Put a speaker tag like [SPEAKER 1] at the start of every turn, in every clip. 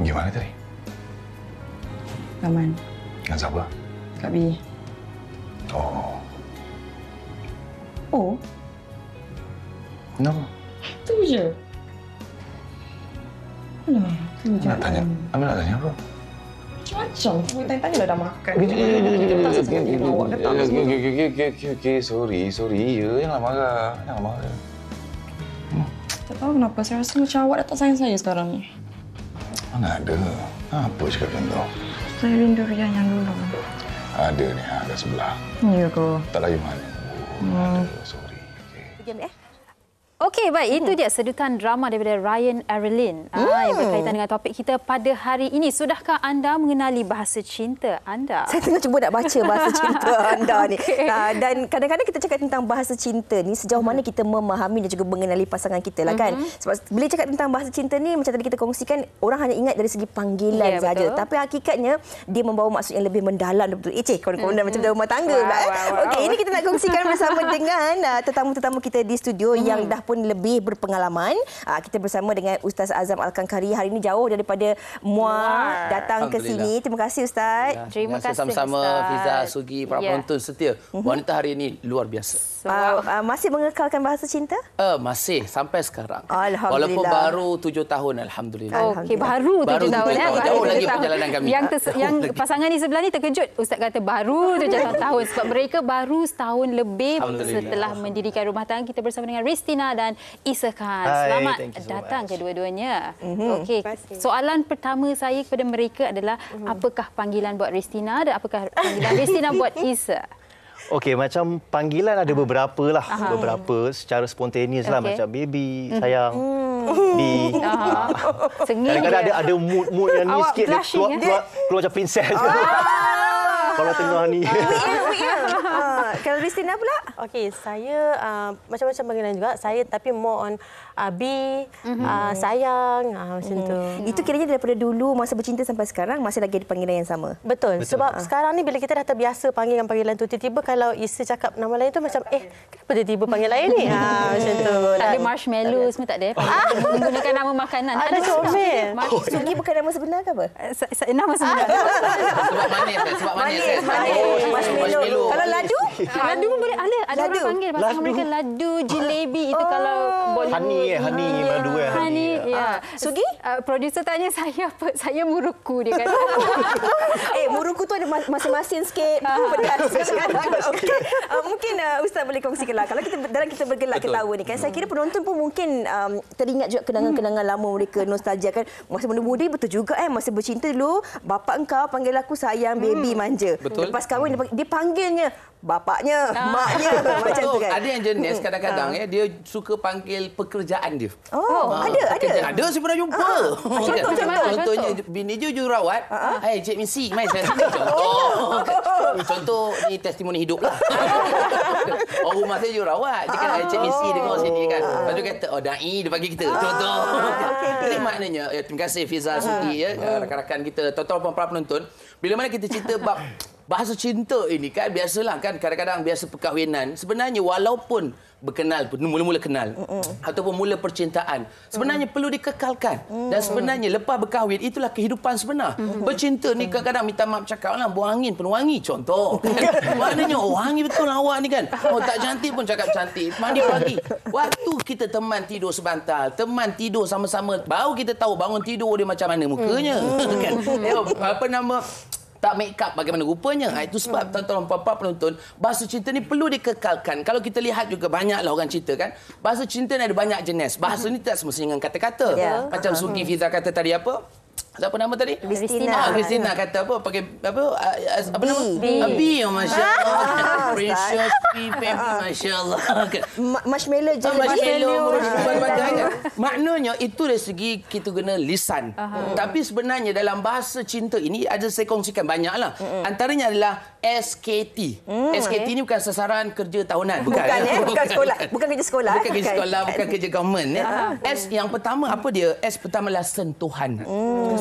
[SPEAKER 1] Gimana tadi?
[SPEAKER 2] Aman.
[SPEAKER 1] Dengan siapa?
[SPEAKER 2] Kak B.
[SPEAKER 1] Oh.
[SPEAKER 2] Oh?
[SPEAKER 1] Kenapa?
[SPEAKER 2] Tu je. Alah, tu je.
[SPEAKER 1] Nak tanya? Ambil nak tanya apa?
[SPEAKER 2] Macam-macam. Aku tanya-tanya dah makan.
[SPEAKER 1] Okey. Sorry. Ya, janganlah marah.
[SPEAKER 2] Tak tahu kenapa. Saya rasa macam awak dah tak sayang saya sekarang ni.
[SPEAKER 1] Mana ada. Apa cakap macam tu?
[SPEAKER 2] Saya rindu Rian yang dulu.
[SPEAKER 1] Ada ni, ada sebelah.
[SPEAKER 2] Ya ke?
[SPEAKER 1] Tak layu mana. Ada, sorry. Okay.
[SPEAKER 3] Okey, baik. Itu dia sedutan drama daripada Ryan Arlene yang berkaitan dengan topik kita pada hari ini. Sudahkah anda mengenali bahasa cinta anda?
[SPEAKER 4] Saya tengah cuba nak baca bahasa cinta anda ni. Dan kadang-kadang kita cakap tentang bahasa cinta ni, sejauh mana kita memahami dan juga mengenali pasangan kita lah kan. Sebab bila cakap tentang bahasa cinta ni, macam tadi kita kongsikan, orang hanya ingat dari segi panggilan saja. Tapi hakikatnya, dia membawa maksud yang lebih mendalam. Kawan-kawan macam dalam rumah tangga. Okey, ini kita nak kongsikan bersama dengan tetamu-tetamu kita di studio yang dah pun lebih berpengalaman. Kita bersama dengan Ustaz Azam Al-Kankari. Hari ini jauh daripada Muar datang ke sini. Terima kasih Ustaz.
[SPEAKER 3] Ya, terima kasih
[SPEAKER 5] sama-sama
[SPEAKER 3] Ustaz.
[SPEAKER 5] Fiza, Sugi, para penonton setia. Wanita hari ini luar biasa.
[SPEAKER 4] Masih mengekalkan bahasa cinta?
[SPEAKER 5] Masih sampai sekarang.
[SPEAKER 4] Alhamdulillah.
[SPEAKER 5] Walaupun baru 7 tahun, alhamdulillah.
[SPEAKER 3] Okey, baru 7 tahun.
[SPEAKER 5] Jauh lagi perjalanan kami.
[SPEAKER 3] Yang pasangan ni sebelah ni terkejut. Ustaz kata baru 7 tahun. Sebab mereka baru setahun lebih setelah mendirikan rumah tangga. Kita bersama dengan Ristina dan Isa Khan. Selamat datang kedua-duanya. Okey, soalan pertama saya kepada mereka adalah apakah panggilan buat Ristina dan apakah panggilan Ristina buat Isa?
[SPEAKER 6] Okey, macam panggilan ada beberapa lah. Beberapa secara spontaneous lah. Macam baby, sayang, di. Kadang-kadang ada mood yang ni sikit. Dia keluar macam princess. Kalau tengah ni.
[SPEAKER 4] Kalau Ristina pula?
[SPEAKER 7] Okey, saya macam-macam panggilan juga. Saya tapi more on B, sayang, macam tu.
[SPEAKER 4] Itu kiranya daripada dulu masa bercinta sampai sekarang masih lagi ada panggilan yang sama?
[SPEAKER 7] Betul. Sebab sekarang ni bila kita dah terbiasa panggil panggilan tu, tiba-tiba kalau Isa cakap nama lain tu macam kenapa tiba-tiba panggil lain ni? Macam tu.
[SPEAKER 3] Tak ada marshmallow semua tak ada. Menggunakan nama makanan.
[SPEAKER 7] Ada comel.
[SPEAKER 4] Sugi bukan nama sebenar ke apa?
[SPEAKER 3] Nama sebenar.
[SPEAKER 5] Sebab manis.
[SPEAKER 4] Marshmallow. Kalau ladu?
[SPEAKER 3] Ladu pun boleh. Ada orang panggil pasangan mereka ladu, jelebi. Itu kalau Bollywood.
[SPEAKER 6] Honey madu kan.
[SPEAKER 3] Honey, ya.
[SPEAKER 4] Sugi?
[SPEAKER 3] Produser tanya saya apa? Saya muruku, dia kata.
[SPEAKER 4] Muruku tu ada masing-masing sikit. Pedas. Okay. Mungkin Ustaz boleh kongsikanlah. Kalau kita bergelak ketawa ni kan, saya kira penonton pun mungkin teringat juga kenangan-kenangan lama mereka, nostalgia kan. Masa muda-muda betul juga masa bercinta dulu, bapa engkau panggil aku sayang, baby, manja.
[SPEAKER 5] Betul.
[SPEAKER 4] Lepas kahwin dia panggilnya bapaknya, maknya macam tu kan.
[SPEAKER 5] Ada yang jenis kadang-kadang dia suka panggil pekerjaan dia.
[SPEAKER 4] Ada.
[SPEAKER 5] Ada saya pernah jumpa. Contohnya bini jururawat. Hai Cik Misi, mai saya sini. Contoh ni testimoni hidup lah. Rumah saya jururawat. Dia kan Cik Misi dengar sini kan. Lepas tu kata dai dia bagi kita. Contoh. Jadi maknanya terima kasih Fiza, Suki rakan-rakan kita, tuan-tuan para penonton. Bila mana kita cerita bab bahasa cinta ini kan, biasalah kan, kadang-kadang biasa perkahwinan. Sebenarnya walaupun berkenal, mula-mula kenal ataupun mula percintaan, sebenarnya perlu dikekalkan. Dan sebenarnya lepas berkahwin, itulah kehidupan sebenar. Bercinta ni kadang-kadang minta maaf cakap lah, buang angin pun wangi. Contoh. Maknanya wangi betul awak ni kan. Tak cantik pun cakap cantik. Mandi pagi. Waktu kita teman tidur sebantal, teman tidur sama-sama, baru kita tahu bangun tidur dia macam mana mukanya. Kan? Apa nama... tak make up bagaimana rupanya. Itu sebab tuan-tuan puan-puan penonton, bahasa cinta ni perlu dikekalkan. Kalau kita lihat juga banyaklah orang cerita kan, bahasa cinta ni ada banyak jenis. Bahasa ni tak semestinya dengan kata-kata. Macam Sugi Fiza kata tadi apa? Siapa nama tadi?
[SPEAKER 4] Ristina.
[SPEAKER 5] Ristina kata apa? Pakai apa nama? B. Masya-Allah. Precious B, baby, masya-Allah.
[SPEAKER 4] Marshmallow je.
[SPEAKER 5] Maknanya itu dari segi kita guna lisan. Tapi sebenarnya dalam bahasa cinta ini ada saya kongsikan banyaklah. Antaranya adalah SKT. SKT ini bukan sasaran kerja tahunan, bukan
[SPEAKER 4] sekolah, bukan kerja sekolah.
[SPEAKER 5] Bukan kerja sekolah, bukan kerja government. S yang pertama apa dia? S pertama adalah sentuhan.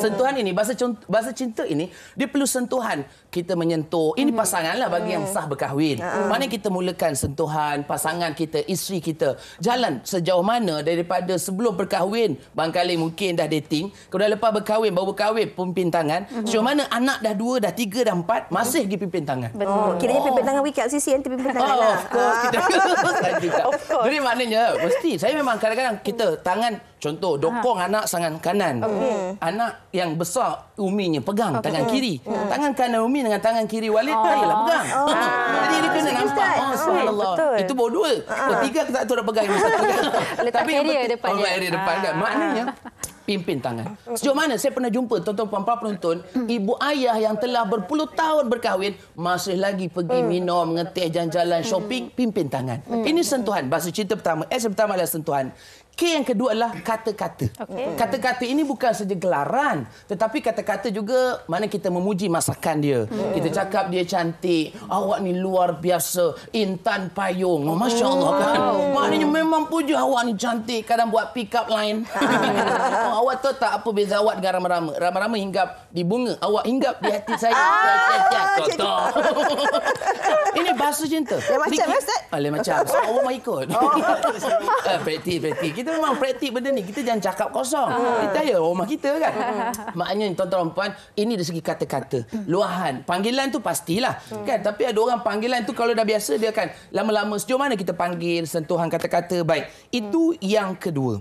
[SPEAKER 5] Sentuhan ini, bahasa cinta ini, dia perlu sentuhan. kita menyentuh. Ini pasangan lah bagi yang sah berkahwin. Mana kita mulakan sentuhan pasangan kita, isteri kita. Jalan sejauh mana daripada sebelum berkahwin. Barangkali mungkin dah dating. Kemudian lepas berkahwin, baru berkahwin, pimpin tangan. Sejauh mana anak dah 2, dah 3, dah 4, masih pergi pimpin tangan.
[SPEAKER 4] Kiranya pimpin tangan weekend sisi nanti pimpin tangan lah.
[SPEAKER 5] Of course. Jadi maknanya, mesti. Saya memang kadang-kadang kita tangan, contoh, dokong anak tangan kanan. Anak yang besar, uminya pegang tangan kiri. Tangan kanan umi dengan tangan kiri Walid, ayolah pegang. Jadi dia kena nampak. Subhanallah. Itu baru 2. Ketiga kita tak tahu dah pegang.
[SPEAKER 3] Letak carrier depan dia.
[SPEAKER 5] Carrier depan kan. Maknanya, pimpin tangan. Sejauh mana saya pernah jumpa tuan-tuan puan-puan penonton, ibu ayah yang telah berpuluh tahun berkahwin masih lagi pergi minum, mengeteh, jalan-jalan, shopping, pimpin tangan. Ini sentuhan. Bahasa cinta pertama. S pertama adalah sentuhan. K yang kedua adalah kata-kata. Kata-kata ini bukan saja gelaran, tetapi kata-kata juga mana kita memuji masakan dia. Kita cakap dia cantik, awak ni luar biasa, intan payung. Oh, Masya Allah kan. Maknanya memang puja awak ni cantik. Kadang buat pick up line. Awak tahu tak apa beza awak dengan Rama-Rama? Rama-Rama hinggap di bunga, awak hinggap di hati saya. Contoh. Ini bahasa cinta.
[SPEAKER 4] Lain macam, Ustaz?
[SPEAKER 5] Lain macam. So, awak mau ikut. Praktik. Kita memang praktik benda ni. Kita jangan cakap kosong. Kita ya rumah kita kan. Maknanya tuan-tuan puan, ini dari segi kata-kata. Luahan. Panggilan tu pastilah. Kan? Tapi ada orang panggilan tu kalau dah biasa dia akan lama-lama sejauh mana kita panggil, sentuhan kata-kata baik. Itu yang kedua.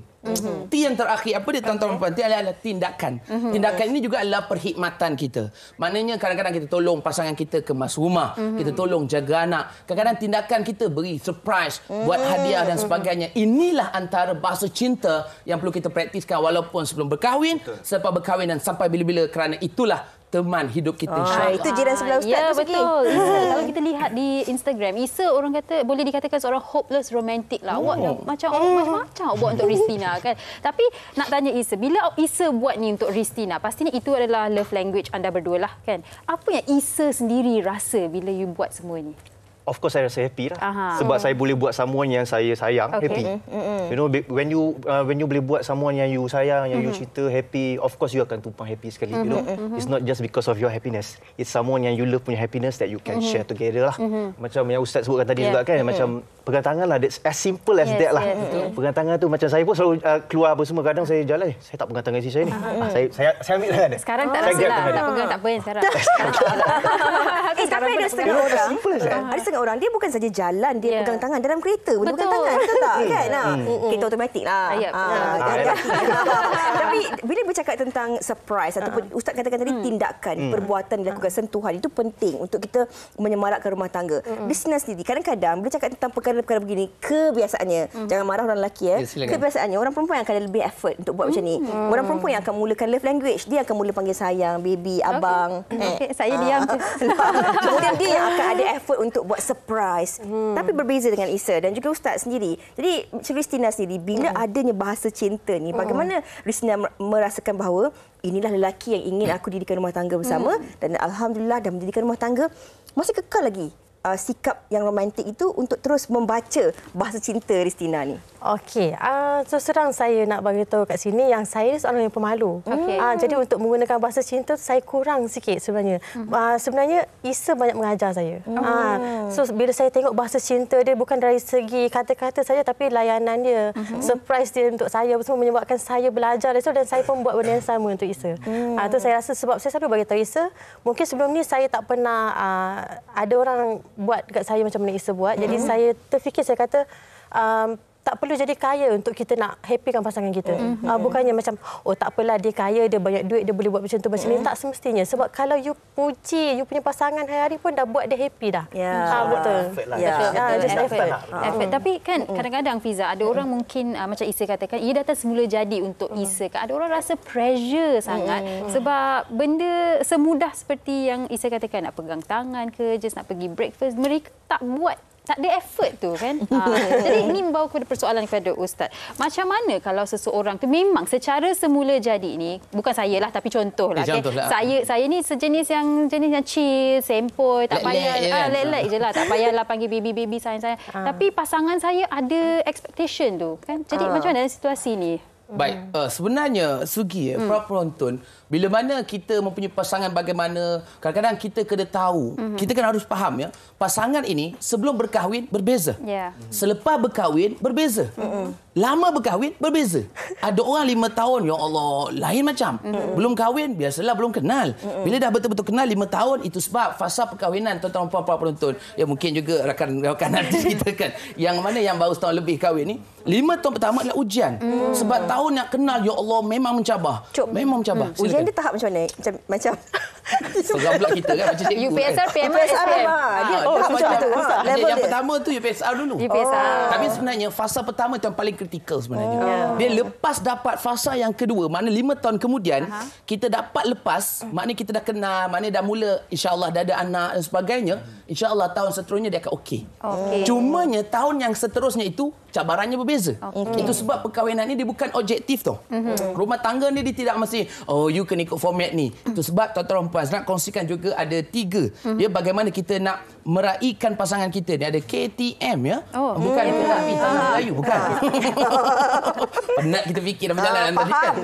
[SPEAKER 5] T yang terakhir apa dia tuan-tuan puan? T adalah tindakan. Tindakan ini juga adalah perkhidmatan kita. Maknanya kadang-kadang kita tolong pasangan kita kemas rumah, kita tolong jaga anak. Kadang-kadang tindakan kita beri surprise, buat hadiah dan sebagainya. Inilah antara bahasa cinta yang perlu kita praktiskan walaupun sebelum berkahwin, selepas berkahwin dan sampai bila-bila, kerana itulah teman hidup kita.
[SPEAKER 4] Itu jiran sebelah Ustaz.
[SPEAKER 3] Ya, betul. Kalau kita lihat di Instagram, Isa orang kata boleh dikatakan seorang hopeless romantic lah. Awak macam awak buat untuk Ristina kan. Tapi nak tanya Isa, bila Isa buat ni untuk Ristina, pastinya itu adalah love language anda berdua lah kan. Apa yang Isa sendiri rasa bila you buat semua ni?
[SPEAKER 6] Of course saya rasa happy lah. Sebab saya boleh buat someone yang saya sayang, happy. You know, when you boleh buat someone yang you sayang, yang you cinta happy, of course you akan tumpang happy sekali. You know, it's not just because of your happiness. It's someone yang you love punya happiness that you can share together lah. Macam yang Ustaz sebutkan tadi juga kan, macam pegang tangan lah. That's as simple as that lah. Pegang tangan tu macam saya pun selalu keluar apa semua. Kadang saya jalan, saya tak pegang tangan isteri saya ni. Saya ambil tangan dia.
[SPEAKER 3] Sekarang tak rasa lah. Tak pegang tak apa sekarang.
[SPEAKER 4] Tapi ada setengah orang. Ada setengah orang dia bukan saja jalan, dia pegang tangan dalam kereta pun pegang tangan, betul tak? Kan? Kereta automatik lah. Tapi bila bercakap tentang surprise ataupun Ustaz katakan tadi tindakan, perbuatan dilakukan, sentuhan itu penting untuk kita menyemarakkan rumah tangga. Ristina sendiri kadang-kadang bila cakap tentang perkara-perkara begini, kebiasaannya, jangan marah orang lelaki kebiasaannya orang perempuan yang akan ada lebih effort untuk buat macam ni. Orang perempuan yang akan mulakan love language, dia akan mula panggil sayang, baby, abang.
[SPEAKER 3] Saya diam je.
[SPEAKER 4] Kemudian dia yang akan ada effort untuk buat surprise. Tapi berbeza dengan Isa dan juga Ustaz sendiri. Jadi Ristina sendiri, bila adanya bahasa cinta ni, bagaimana Ristina merasakan bahawa inilah lelaki yang ingin aku dirikan rumah tangga bersama dan alhamdulillah dah mendirikan rumah tangga, masih kekal lagi sikap yang romantik itu untuk terus membaca bahasa cinta Ristina ni?
[SPEAKER 7] Okey, terus terang saya nak bagi tahu kat sini yang saya seorang yang pemalu. Jadi untuk menggunakan bahasa cinta saya kurang sikit sebenarnya. Sebenarnya Isa banyak mengajar saya. So bila saya tengok bahasa cinta dia bukan dari segi kata-kata saja tapi layanan dia, surprise dia untuk saya semua menyebabkan saya belajar dari situ dan saya pun buat benda yang sama untuk Isa. Itu saya rasa sebab saya selalu bagi tahu Isa, mungkin sebelum ni saya tak pernah ada orang buat dekat saya macam mana Isa buat. Jadi saya terfikir, saya kata tak perlu jadi kaya untuk kita nak happykan pasangan kita. Bukannya macam, oh tak apalah dia kaya, dia banyak duit, dia boleh buat macam tu macam ni. Tak semestinya. Sebab kalau you puji, you punya pasangan hari-hari pun dah buat dia happy dah. Betul.
[SPEAKER 3] Effort. Tapi kan kadang-kadang Fiza, ada orang mungkin macam Isa katakan, ia datang semula jadi untuk Isa. Ada orang rasa pressure sangat sebab benda semudah seperti yang Isa katakan, nak pegang tangan ke, just nak pergi breakfast, mereka tak buat. Tak ada effort tu kan. Jadi ini membawa kepada persoalan kepada Ustaz. Macam mana kalau seseorang tu memang secara semula jadi ni, bukan saya lah tapi contohlah. Saya ni sejenis yang chill, sempoi, tak payah lek-lek je lah, tak payahlah panggil baby sayang. Tapi pasangan saya ada expectation tu kan. Jadi macam mana situasi ni?
[SPEAKER 5] Baik, sebenarnya Sugi, para penonton, bila mana kita mempunyai pasangan bagaimana, kadang-kadang kita kena tahu, kita kena harus faham ya, pasangan ini sebelum berkahwin berbeza. Selepas berkahwin berbeza. Lama berkahwin berbeza. Ada orang 5 tahun, ya Allah, lain macam. Belum kahwin, biasalah belum kenal. Bila dah betul-betul kenal 5 tahun, itu sebab fasa perkahwinan tuan-tuan puan para penonton. Ya mungkin juga rakan-rakan artis kita kan, yang mana yang baru setahun lebih kahwin ni, 5 tahun pertama adalah ujian. Sebab tahun yang kenal, ya Allah, memang mencabar. Memang mencabar.
[SPEAKER 4] Ujian dia tahap macam mana? Macam
[SPEAKER 5] pegang pula kita kan macam cikgu.
[SPEAKER 3] UPSR, PMR,
[SPEAKER 4] UPSR
[SPEAKER 3] SPM.
[SPEAKER 4] dia macam tu. Level
[SPEAKER 5] Yang
[SPEAKER 4] dia.
[SPEAKER 5] pertama tu UPSR dulu. Tapi sebenarnya fasa pertama itu yang paling kritikal sebenarnya. Dia lepas dapat fasa yang kedua, makna 5 tahun kemudian kita dapat lepas, maknanya kita dah kenal, maknanya dah mula insya-Allah dah ada anak dan sebagainya, insya-Allah tahun seterusnya dia akan okey. Cumanya tahun yang seterusnya itu cabarannya berbeza. Itu sebab perkahwinan ni dia bukan objektif tau. Rumah tangga ni dia tidak mesti you kena ikut format ni. Itu sebab tuan-tuan puan nak kongsikan juga ada 3 ya, bagaimana kita nak meraihkan pasangan kita ni. Ada KTM ya. Bukan kereta tanah Melayu, bukan. Penat kita fikir dalam perjalanan tadi kan.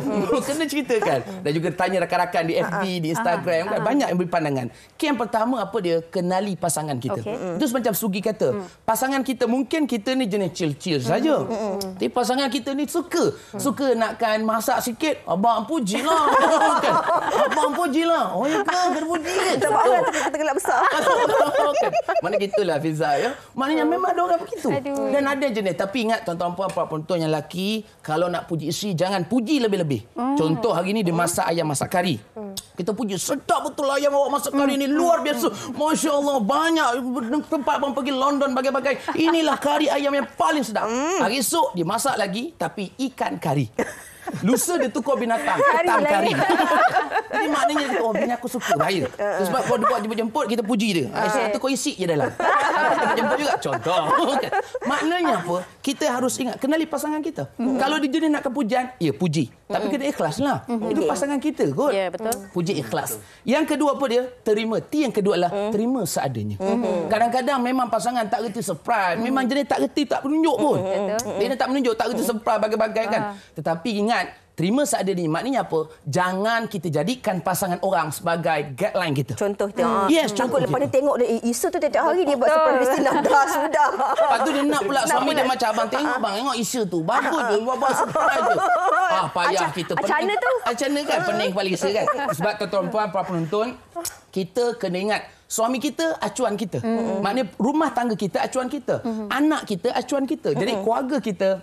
[SPEAKER 5] Kena ceritakan. Dan juga tanya rakan-rakan di FB, di Instagram kan, banyak yang beri pandangan. Yang pertama apa dia? Kenali pasangan kita. Itu macam Sugi kata, pasangan kita mungkin kita ni jenis chill-chill saja. Tapi pasangan kita ni suka nakkan masak sikit, abang pujilah. Kan? Abang pujilah. Oh ya kan, kena puji kan.
[SPEAKER 4] Tak apa, kita gelap besar.
[SPEAKER 5] Kan? Mana gitulah Fiza ya. Maknanya memang ada orang begitu. Dan ada jenis. Tapi ingat tuan-tuan puan, para penonton yang lelaki, kalau nak puji isteri jangan puji lebih-lebih. Contoh hari ni dia masak ayam masak kari. Kita puji, sedap betul ayam awak masak kari ni, luar biasa. Masya Allah, banyak tempat pun pergi London bagai-bagai. Inilah kari ayam yang paling sedap. Hari esok dia masak lagi tapi ikan kari. Lusa dia tukar binatang, ketam kari. Jadi maknanya bini aku suka raya. Sebab kau buat jemput-jemput, kita puji dia. Esok kau isi je dalam. Jemput juga contoh. Maknanya apa? Kita harus ingat kenali pasangan kita. Kalau dia jenis nak kepujian, ya puji. Tapi kena ikhlaslah. Itu pasangan kita kot.
[SPEAKER 3] Ya, betul.
[SPEAKER 5] Puji ikhlas. Yang kedua apa dia? Terima. Yang kedua adalah terima seadanya. Kadang-kadang memang pasangan tak reti surprise. Memang jenis tak reti, tak menunjuk pun. Dia tak menunjuk, tak reti surprise bagai-bagai kan. Tetapi ingat, terima seadanya. Maknanya apa? Jangan kita jadikan pasangan orang sebagai guideline kita.
[SPEAKER 4] Contoh dia.
[SPEAKER 5] Yes,
[SPEAKER 4] Takut
[SPEAKER 5] contoh
[SPEAKER 4] lepas
[SPEAKER 5] kita.
[SPEAKER 4] dia tengok dia, Isa tu tiap hari dia buat surprise Christina. Dah, sudah.
[SPEAKER 5] Lepas tu dia nak pula suami dia macam, abang tengok bang, tengok Isa tu. Bagus je, buat surprise je. Payah kita.
[SPEAKER 4] Acana tu.
[SPEAKER 5] Acana kan, pening kepala Isa kan. Sebab tuan-tuan puan, para penonton, kita kena ingat, suami kita acuan kita. Maknanya rumah tangga kita acuan kita. Anak kita acuan kita. Jadi keluarga kita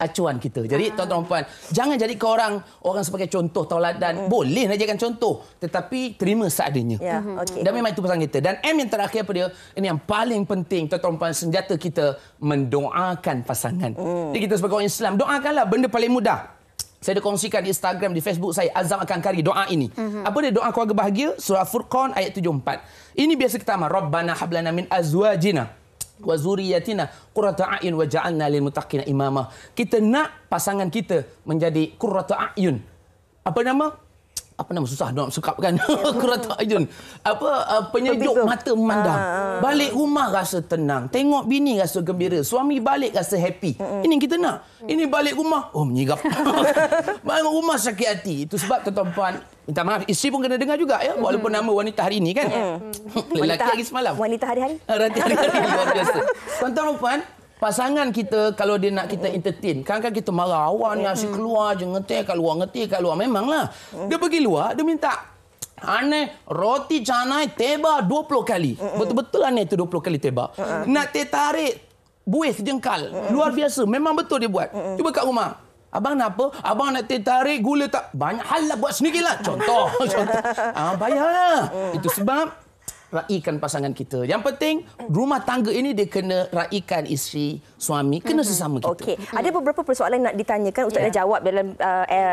[SPEAKER 5] acuan kita. Jadi tuan-tuan puan, jangan jadikan orang sebagai contoh tauladan. Boleh nak jadikan contoh, tetapi terima seadanya.
[SPEAKER 4] Ya, okey.
[SPEAKER 5] Dan memang itu pasangan kita. Dan M yang terakhir apa dia? Ini yang paling penting, tuan-tuan puan, senjata kita mendoakan pasangan. Jadi kita sebagai orang Islam, doakanlah, benda paling mudah. Saya dah kongsikan di Instagram, di Facebook saya, Azam akan kari doa ini. Apa dia? Doa keluarga bahagia, surah Furqan ayat 74. Ini biasa kita amal, Rabbana hablana min azwajina wa zuriyatina qurrata a'yun waj'alna lil muttaqina imama. Kita nak pasangan kita menjadi qurrata a'yun. Apa nama susah nak sukapkan. Qurrata a'yun. Penyejuk mata memandang. Balik rumah rasa tenang. Tengok bini rasa gembira. Suami balik rasa happy. Ini yang kita nak. Ini balik rumah, menyigap. Balik rumah sakit hati. Itu sebab tuan-tuan puan, minta maaf, isteri pun kena dengar juga ya, walaupun nama wanita hari ini kan. Lelaki lagi semalam.
[SPEAKER 4] Wanita hari-hari.
[SPEAKER 5] Hari-hari luar biasa. Tuan-tuan puan, pasangan kita kalau dia nak kita entertain, kadang-kadang kita marah, awak ni asyik keluar je, ngetih kat luar. Memanglah. Dia pergi luar, dia minta aneh roti canai teba 20 kali. Betul-betul aneh tu 20 kali teba. Nak teh tarik buih sejengkal. Luar biasa. Memang betul dia buat. Cuba kat rumah. Abang nak apa? Abang nak teh tarik gula tak? Banyak hal lah, buat sendirilah. Contoh. Bayarlah. Itu sebab raikan pasangan kita. Yang penting, rumah tangga ini dia kena raikan isteri, suami, kena sesama kita.
[SPEAKER 4] Okey. Ada beberapa persoalan nak ditanyakan. Ustaz dah jawab dalam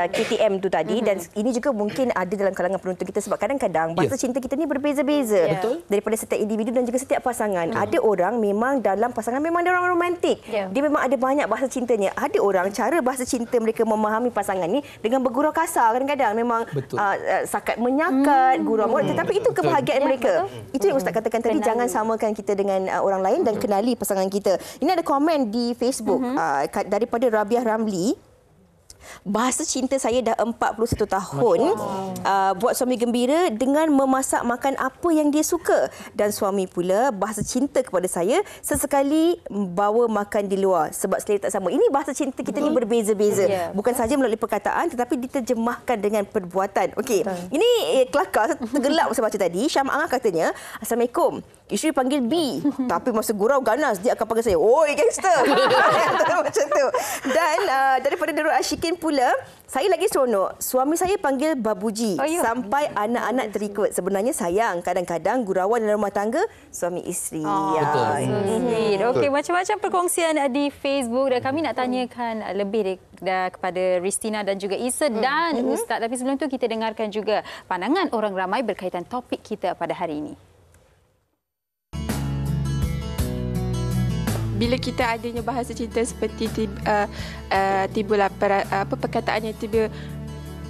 [SPEAKER 4] KTM tu tadi. Dan ini juga mungkin ada dalam kalangan penonton kita. Sebab kadang-kadang bahasa cinta kita ni berbeza-beza.
[SPEAKER 5] Betul.
[SPEAKER 4] Daripada setiap individu dan juga setiap pasangan. Ada orang memang dalam pasangan memang dia orang romantik. Dia memang ada banyak bahasa cintanya. Ada orang cara bahasa cinta mereka memahami pasangan ni dengan bergurau kasar. Kadang-kadang memang sakat menyakat, gurau mulut. Tetapi itu kebahagiaan mereka. Itu yang Ustaz katakan tadi, jangan samakan kita dengan orang lain dan kenali pasangan kita. Ini ada komen di Facebook daripada Rabiah Ramli. Bahasa cinta saya dah 41 tahun. Buat suami gembira dengan memasak makan apa yang dia suka. Dan suami pula bahasa cinta kepada saya sesekali bawa makan di luar sebab selera tak sama. Ini bahasa cinta kita ni berbeza-beza. Bukan sahaja melalui perkataan tetapi diterjemahkan dengan perbuatan. Okey. Ini kelakar tergelak saya baca tadi. Syam Angah katanya, "Assalamualaikum. Isteri panggil B, tapi masa gurau ganas dia akan panggil saya, oi gangster." Macam tu. Dan daripada Darul Ashikin pula, saya lagi seronok. Suami saya panggil babuji sampai anak-anak terikut. Sebenarnya sayang, kadang-kadang gurauan dalam rumah tangga suami isteri.
[SPEAKER 3] Betul. Okey, macam-macam perkongsian di Facebook dan kami nak tanyakan lebih kepada Ristina dan juga Isa dan Ustaz. Tapi sebelum tu kita dengarkan juga pandangan orang ramai berkaitan topik kita pada hari ini.
[SPEAKER 8] Bila kita adanya bahasa cinta seperti tibalah perkataan yang tiba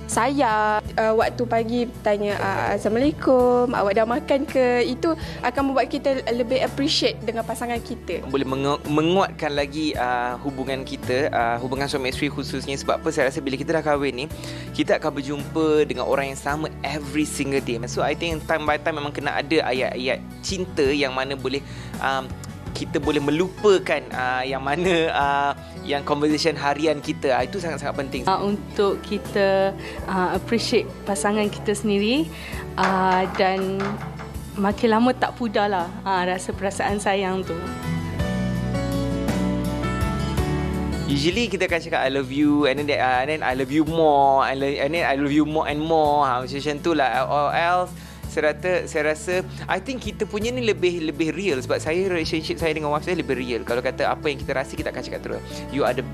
[SPEAKER 8] sayang, waktu pagi tanya Assalamualaikum, awak dah makan ke, itu akan membuat kita lebih appreciate dengan pasangan kita.
[SPEAKER 9] Boleh menguatkan lagi hubungan kita, hubungan suami isteri khususnya. Sebab apa, saya rasa bila kita dah kahwin ni, kita akan berjumpa dengan orang yang sama every single day. So I think time by time memang kena ada ayat-ayat cinta yang mana boleh kita boleh melupakan yang mana yang conversation harian kita. Itu sangat-sangat penting.
[SPEAKER 10] Untuk kita appreciate pasangan kita sendiri dan makin lama tak pudarlah rasa perasaan sayang tu.
[SPEAKER 9] Usually kita akan cakap I love you and then I love you more and then I love you more and more. Macam tu lah. Or else saya rasa I think kita punya ni lebih real. Sebab relationship saya dengan wife saya lebih real. Kalau kata apa yang kita rasa, kita akan cakap terus, you are the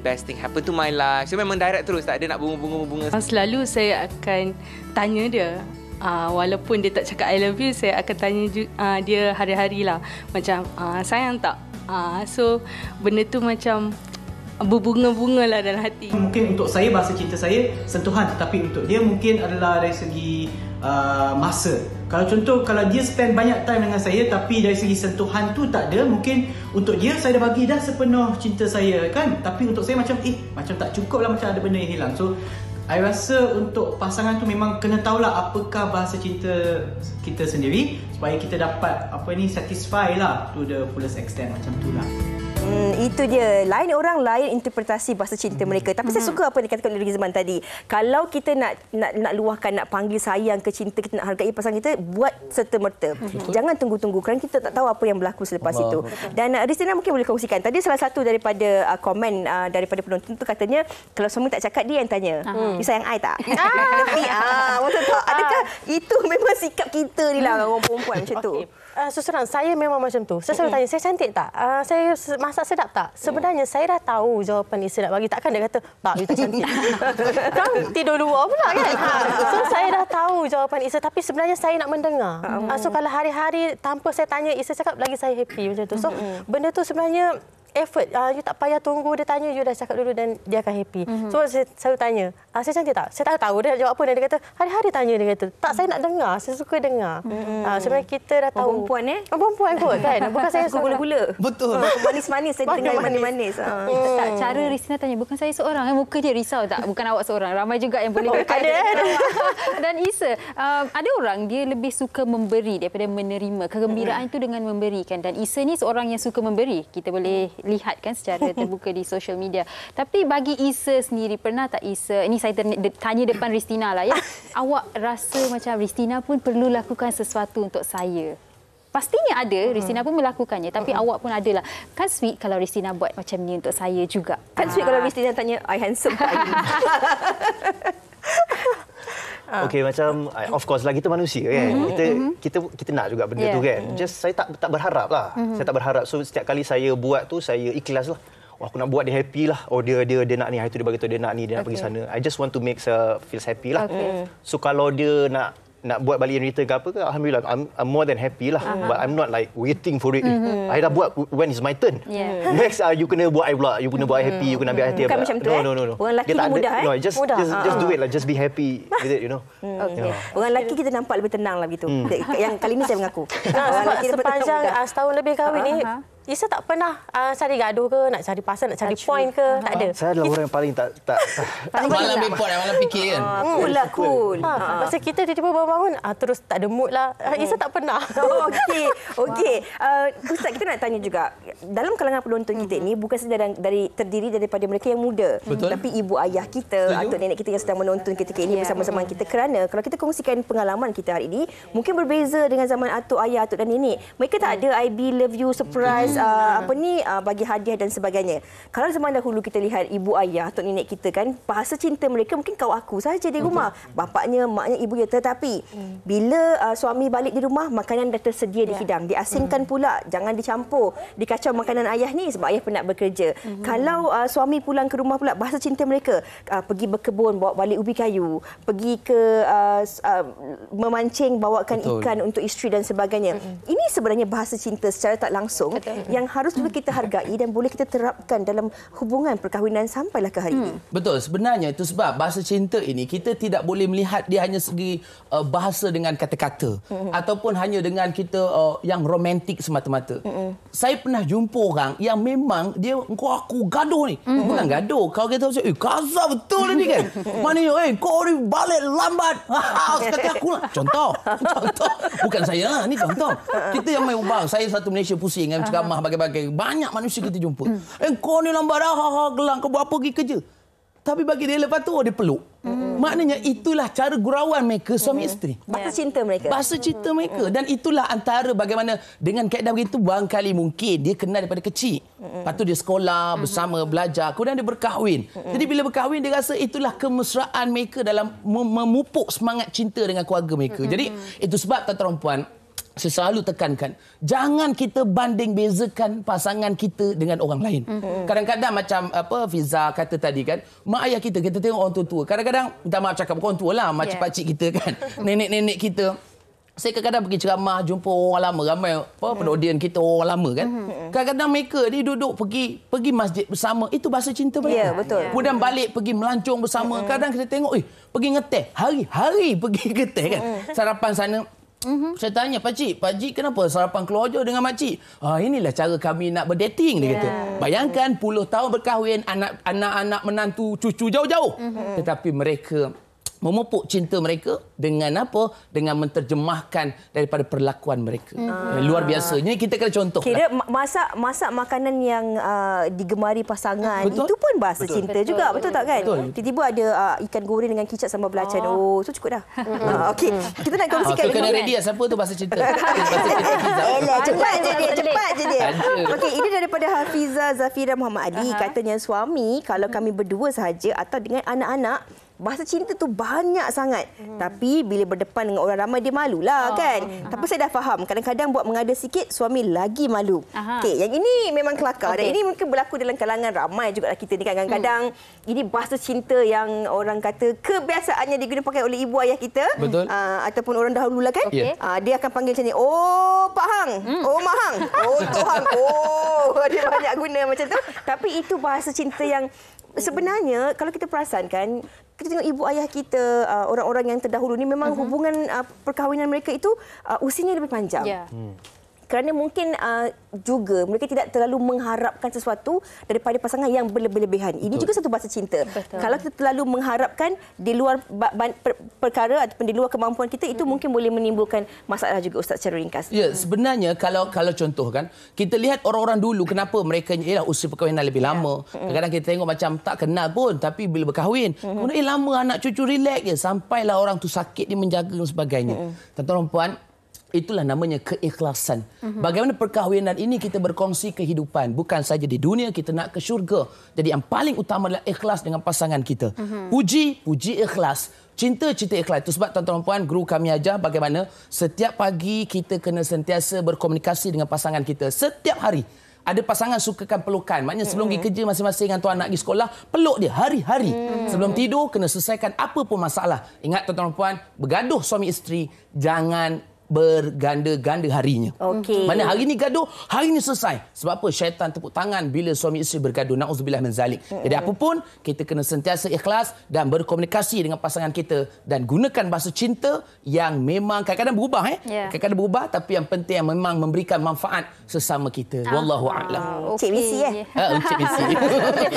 [SPEAKER 9] best thing happen to my life. So memang direct terus, tak ada nak bunga-bunga.
[SPEAKER 10] Selalu saya akan tanya dia, walaupun dia tak cakap I love you, saya akan tanya dia hari-hari lah, macam sayang tak. So benda tu macam berbunga-bunga lah dalam hati.
[SPEAKER 11] Mungkin untuk saya bahasa cinta saya sentuhan, tetapi untuk dia mungkin adalah dari segi masa. Kalau dia spend banyak time dengan saya tapi dari segi sentuhan tu tak ada, mungkin untuk dia saya dah bagi dah sepenuh cinta saya kan, tapi untuk saya macam tak cukup lah, macam ada benda yang hilang. So I rasa untuk pasangan tu memang kena tahulah apakah bahasa cinta kita sendiri supaya kita dapat satisfy lah to the fullest extent, macam tu lah.
[SPEAKER 4] Itu dia. Lain orang, lain interpretasi bahasa cinta mereka. Tapi saya suka apa yang dikatakan oleh Rizman tadi. Kalau kita nak luahkan, nak panggil sayang ke cinta, kita nak hargai pasangan kita, buat serta-merta. Jangan tunggu-tunggu kerana kita tak tahu apa yang berlaku selepas itu. Dan Rizina mungkin boleh kongsikan. Tadi salah satu daripada komen daripada penonton tu katanya, kalau suami tak cakap, dia yang tanya. You sayang I tak? Betul tak? Adakah itu memang sikap kita ni lah, orang perempuan macam tu?
[SPEAKER 7] Seserang, saya memang macam tu. Saya selalu tanya, saya cantik tak? Saya masak sedap tak? Sebenarnya saya dah tahu jawapan isteri nak bagi. Takkan dia kata, "Pak, you tak cantik." Kan tidur luar pula kan? So saya dah tahu jawapan isteri, tapi sebenarnya saya nak mendengar. So kalau hari-hari tanpa saya tanya, isteri cakap, lagi saya happy macam tu. So benda tu sebenarnya effort. You tak payah tunggu dia tanya, you dah cakap dulu dan dia akan happy. So saya selalu tanya, saya cantik tak? Saya tak tahu dia nak jawab apa, dan dia kata hari-hari tanya. Dia kata, tak, saya nak dengar, saya suka dengar. Sebenarnya kita dah tahu. Perempuan kot kan. Bukan saya suka gula-gula.
[SPEAKER 5] Betul.
[SPEAKER 4] Manis-manis, saya dengar manis-manis.
[SPEAKER 3] Tak, cara Ristina tanya, bukan saya seorang, muka dia risau tak? Bukan awak seorang, ramai juga yang boleh berkata. Dan Isa, ada orang dia lebih suka memberi daripada menerima. Kegembiraan itu dengan memberikan. Dan Isa ni seorang yang suka memberi. Kita boleh lihat kan secara terbuka di social media. Tapi bagi Isa sendiri, pernah tak Isa, ini saya tanya depan Ristina lah ya, awak rasa macam Ristina pun perlu lakukan sesuatu untuk saya? Pastinya ada, Ristina pun melakukannya, tapi awak pun adalah. Kan sweet kalau Ristina buat macam ni untuk saya juga.
[SPEAKER 4] Kan sweet kalau Ristina tanya, I handsome tak?
[SPEAKER 6] Okey, macam of course lah, kita manusia kan. Kita nak juga benda tu kan. Just saya tak berharap lah. Saya tak berharap. So setiap kali saya buat tu, saya ikhlas lah. Aku nak buat dia happy lah. Dia nak ni, hari tu dia bagi tahu dia nak ni, dia nak pergi sana. I just want to make her feel happy lah. So kalau dia nak buat balik cerita ke apa ke, alhamdulillah, I'm more than happy lah. But I'm not like waiting for it. I dah buat when it's my turn. Next you kena buat I pula. You kena buat I happy, you kena ambil hati.
[SPEAKER 4] Bukan macam tu.
[SPEAKER 6] No.
[SPEAKER 4] Orang lelaki ni mudah
[SPEAKER 6] No, just do it lah. Just be happy with it, you know.
[SPEAKER 4] Orang lelaki kita nampak lebih tenang lah begitu. Yang kali ni saya mengaku.
[SPEAKER 7] Sebab sepanjang setahun lebih kahwin ni, Isa tak pernah cari gaduh ke, nak cari pasal, nak cari point ke, tak ada.
[SPEAKER 6] Saya adalah orang yang paling tak
[SPEAKER 5] malam report, malam fikir kan.
[SPEAKER 4] Cool.
[SPEAKER 7] Masa kita tiba-tiba bangun, terus tak ada mood lah. Isa tak pernah.
[SPEAKER 4] Okey. Ustaz, kita nak tanya juga, dalam kalangan penonton kita ni bukan saja terdiri daripada mereka yang muda, tapi ibu ayah kita, atuk nenek kita yang sedang menonton ketika ini bersama-sama kita, kerana kalau kita kongsikan pengalaman kita hari ini mungkin berbeza dengan zaman atuk ayah, atuk dan nenek. Mereka tak ada I love you, surprise, bagi hadiah dan sebagainya. Kalau zaman dahulu kita lihat ibu ayah atau nenek kita kan, bahasa cinta mereka mungkin kau aku saja di rumah, bapaknya, maknya, ibunya. Tetapi bila suami balik di rumah, makanan dah tersedia dihidang, diasingkan pula, jangan dicampur, dikacau makanan ayah ni sebab ayah penat bekerja. Kalau suami pulang ke rumah pula, bahasa cinta mereka pergi berkebun, bawa balik ubi kayu, pergi ke memancing, bawakan ikan untuk isteri dan sebagainya. Ini sebenarnya bahasa cinta secara tak langsung yang harus juga kita hargai dan boleh kita terapkan dalam hubungan perkahwinan sampailah ke hari ini.
[SPEAKER 5] Betul, sebenarnya itu sebab bahasa cinta ini kita tidak boleh melihat dia hanya segi bahasa dengan kata-kata ataupun hanya dengan kita yang romantik semata-mata. Saya pernah jumpa orang yang memang dia kau aku gaduh ni. Bukan gaduh, kalau kita cakap kasar betul ni kan. Maknanya kau ni balik lambat. Kata aku lah. Contoh. Bukan saya, ni contoh. Kita yang main ubah. Saya satu Malaysia pusing dengan ceramah bagai-bagai. Banyak manusia kita jumpa. Kau ni lambat dah, gelang kau buat apa pergi kerja. Tapi bagi dia lepas tu dia peluk. Maknanya itulah cara gurauan mereka suami isteri.
[SPEAKER 4] Bahasa cinta mereka.
[SPEAKER 5] Bahasa cinta mereka. Dan itulah antara bagaimana dengan kaedah begitu barangkali mungkin dia kenal daripada kecil. Lepas tu dia sekolah bersama, belajar. Kemudian dia berkahwin. Jadi bila berkahwin dia rasa itulah kemesraan mereka dalam memupuk semangat cinta dengan keluarga mereka. Jadi itu sebab tuan-tuan puan, saya selalu tekankan, jangan kita banding bezakan pasangan kita dengan orang lain. Kadang-kadang macam Fiza kata tadi kan, mak ayah kita tengok orang tua-tua. Kadang-kadang, minta maaf cakap orang tua lah, macam pakcik kita kan, nenek-nenek kita. Saya kadang-kadang pergi ceramah, jumpa orang lama, ramai penodian kita orang lama kan. Kadang-kadang mereka ni duduk pergi masjid bersama, itu bahasa cinta mereka.
[SPEAKER 4] Ya, betul.
[SPEAKER 5] Kemudian balik pergi melancong bersama. Kadang kita tengok, pergi ngeteh, hari-hari pergi ngeteh kan. Sarapan sana. Saya tanya, Pakcik kenapa sarapan keluarga dengan makcik? Inilah cara kami nak berdating, dia kata. Bayangkan puluh tahun berkahwin, anak-anak menantu, cucu jauh-jauh. Tetapi mereka memupuk cinta mereka dengan apa? Dengan menterjemahkan daripada perlakuan mereka. Luar biasa. Ini kita kena contoh.
[SPEAKER 4] Kira masak makanan yang digemari pasangan, itu pun bahasa cinta juga. Betul tak kan? Tiba-tiba ada ikan goreng dengan kicap sambal belacan. Itu cukup dah. Okey, kita nak kongsikan.
[SPEAKER 5] Kena ready lah. Siapa tu bahasa cinta?
[SPEAKER 4] Cepat je dia. Okey, ini daripada Hafiza Zafira Muhammad Ali. Katanya, suami kalau kami berdua sahaja atau dengan anak-anak, bahasa cinta tu banyak sangat. Tapi bila berdepan dengan orang ramai dia malulah kan. Tapi saya dah faham, kadang-kadang buat mengada sikit suami lagi malu. Okey, yang ini memang kelakar dan ini mungkin berlaku dalam kalangan ramai juga kita ni kan. Kadang-kadang ini bahasa cinta yang orang kata kebiasaannya digunakan pakai oleh ibu ayah kita.
[SPEAKER 5] Betul.
[SPEAKER 4] Ataupun orang dahulu lah kan. Dia akan panggil macam ni, oh Pak Hang, oh Mak Hang, oh Tok Hang. Dia banyak guna macam tu. Tapi itu bahasa cinta yang sebenarnya kalau kita perasan kan, kita tengok ibu ayah kita, orang-orang yang terdahulu ni memang hubungan perkahwinan mereka itu usianya lebih panjang. Kerana mungkin juga mereka tidak terlalu mengharapkan sesuatu daripada pasangan yang berlebihan. Ini juga satu bahasa cinta. Kalau kita terlalu mengharapkan di luar perkara ataupun di luar kemampuan kita, itu mungkin boleh menimbulkan masalah juga, Ustaz, secara ringkas.
[SPEAKER 5] Ya, sebenarnya kalau contoh kan, kita lihat orang-orang dulu kenapa mereka usia perkahwinan lebih lama. Kadang-kadang kita tengok macam tak kenal pun, tapi bila berkahwin, kemudian lama anak cucu relax je sampailah orang tu sakit dia menjaga dan sebagainya. Tuan-tuan puan, itulah namanya keikhlasan. Bagaimana perkahwinan ini kita berkongsi kehidupan. Bukan saja di dunia, kita nak ke syurga. Jadi yang paling utama adalah ikhlas dengan pasangan kita. Puji ikhlas. Cinta ikhlas. Itu sebab tuan-tuan puan, guru kami ajar bagaimana setiap pagi kita kena sentiasa berkomunikasi dengan pasangan kita. Setiap hari. Ada pasangan sukakan pelukan. Maknanya sebelum pergi kerja masing-masing dengan tuan anak pergi sekolah, peluk dia hari-hari. Sebelum tidur, kena selesaikan apa pun masalah. Ingat tuan-tuan puan, bergaduh suami isteri, jangan berganda-ganda harinya. Mana hari ni gaduh, hari ni selesai. Sebab apa? Syaitan tepuk tangan bila suami isteri bergaduh. Na'udzubillah min zalik. Jadi apa pun, kita kena sentiasa ikhlas dan berkomunikasi dengan pasangan kita dan gunakan bahasa cinta yang memang kadang-kadang berubah. Kadang-kadang berubah, tapi yang penting yang memang memberikan manfaat sesama kita. Wallahu a'lam.
[SPEAKER 4] Cik Misi
[SPEAKER 5] Cik Misi.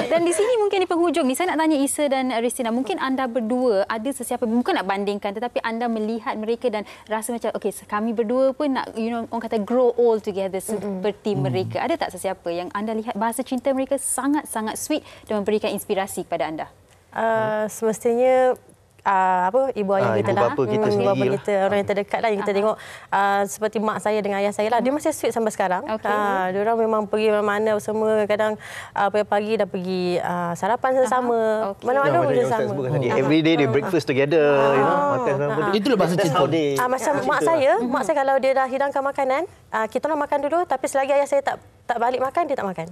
[SPEAKER 3] Dan di sini mungkin di penghujung ni saya nak tanya Isa dan Ristina, mungkin anda berdua ada sesiapa, bukan nak bandingkan tetapi anda melihat mereka dan rasa macam okey, kami berdua pun nak orang kata grow old together seperti mereka. Ada tak sesiapa yang anda lihat bahasa cinta mereka sangat-sangat sweet dan memberikan inspirasi kepada anda?
[SPEAKER 7] Semestinya ibu ayah kita lah.
[SPEAKER 6] Ibu bapa kita sendiri.
[SPEAKER 7] Ibu bapa kita, orang yang terdekat lah yang kita tengok. Seperti mak saya dengan ayah saya lah. Dia masih sweet sampai sekarang. Diorang memang pergi mana-mana semua. Kadang pagi-pagi dah pergi sarapan sama-sama. Mana-mana pun sama.
[SPEAKER 6] Every day they breakfast together. Makan sama.
[SPEAKER 5] Itulah bahasa cinta.
[SPEAKER 7] Macam mak saya kalau dia dah hidangkan makanan, kita orang makan dulu. Tapi selagi ayah saya tak balik makan, dia tak makan.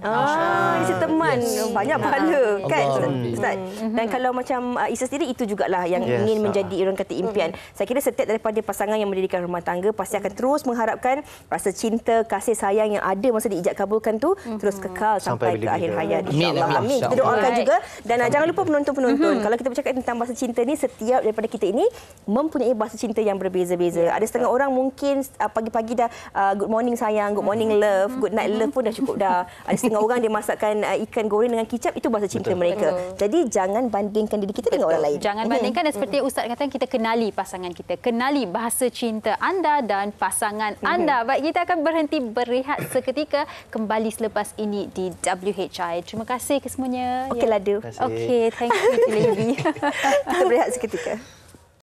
[SPEAKER 4] Dia teman. Banyak pahala kan Ustaz? Dan kalau macam Isa sendiri, itu jugalah yang ingin menjadi orang kata impian. Saya kira setiap daripada pasangan yang mendirikan rumah tangga pasti akan terus mengharapkan rasa cinta, kasih sayang yang ada masa diijab kabulkan tu terus kekal sampai ke akhir hayat, insya-Allah. Amin. Kita doakan juga. Dan jangan lupa penonton-penonton, kalau kita bercakap tentang bahasa cinta ni, setiap daripada kita ini mempunyai bahasa cinta yang berbeza-beza. Ada setengah orang mungkin pagi-pagi dah good morning sayang, good morning love, good night love pun dah cukup dah. Ada setengah orang dia masakkan ikan goreng dengan kicap, itu bahasa cinta mereka. Jadi jangan bandingkan diri kita dengan orang lain.
[SPEAKER 3] Jangan bandingkan, dan seperti Ustaz kata, kita kenali pasangan kita, kenali bahasa cinta anda dan pasangan anda. Baik, kita akan berhenti berehat seketika, kembali selepas ini di WHI. Terima kasih kesemuanya.
[SPEAKER 4] Okey, Ladu.
[SPEAKER 3] Okey, thank you, Lady.
[SPEAKER 4] Kita berehat seketika.